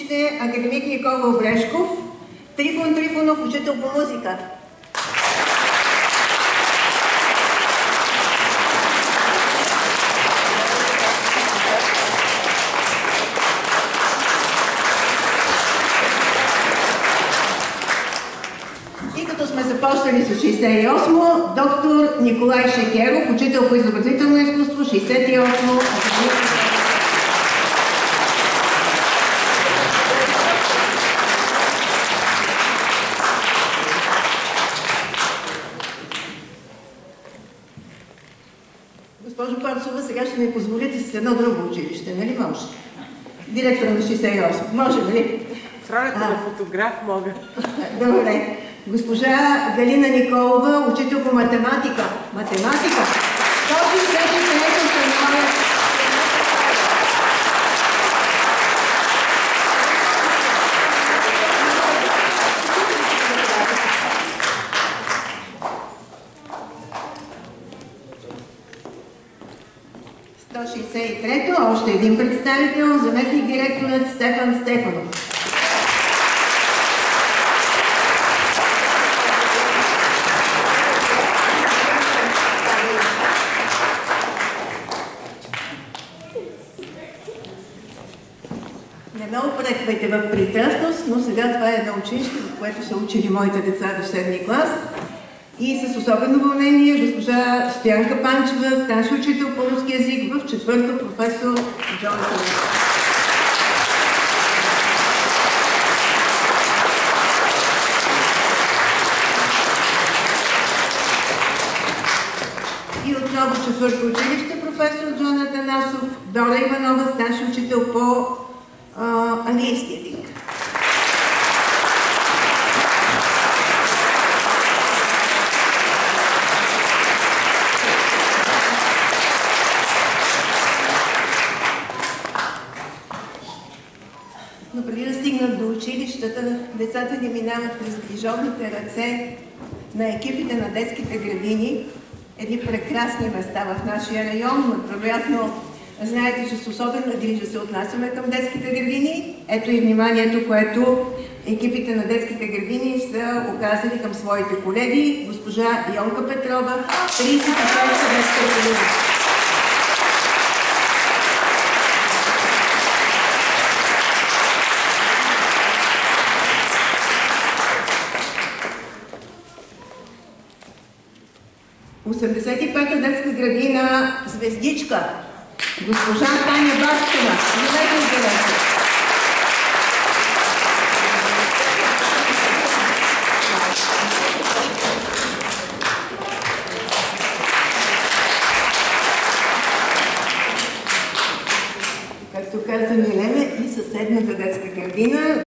училище академик Никола Обрешков, Трифон Трифонов, учител по музика. И като сме започнали с 68-мо, доктор Николай Шекеров, учител по изобразително изкуство, 68-мо. Госпожо Парцова, сега ще ми позволите с едно друго училище, нали може? Директора на 68. Може, нали? В ролята на фотограф мога. Добре. Госпожа Галина Николова, учител по математика. Математика. Този вече се станови. Трето, още един представител, заместник директорът Стефан Стефанов. Не ме упреквайте в пристрастност, но сега това е едно училище, в което са учили моите деца до 7-ми клас. И с особено вълнение госпожа Стоянка Панчева, старши учител по руски език, в 4-то професор Джон Кулев. И отново 4-то училище, професор Джон Атанасов, Дора Иванова, старши учител по английски език. Но преди да стигнат до училищата, децата ни минават през грижовните ръце на екипите на детските градини. Едни прекрасни места в нашия район, но вероятно знаете, че с особена грижа се отнасяме към детските градини. Ето и вниманието, което екипите на детските градини са оказали към своите колеги. Госпожа Йонка Петрова, 36 детска градина. В 85-та детска градина Звездичка, госпожа Таня Баскова, директор. Както каза Милена, и съседната детска градина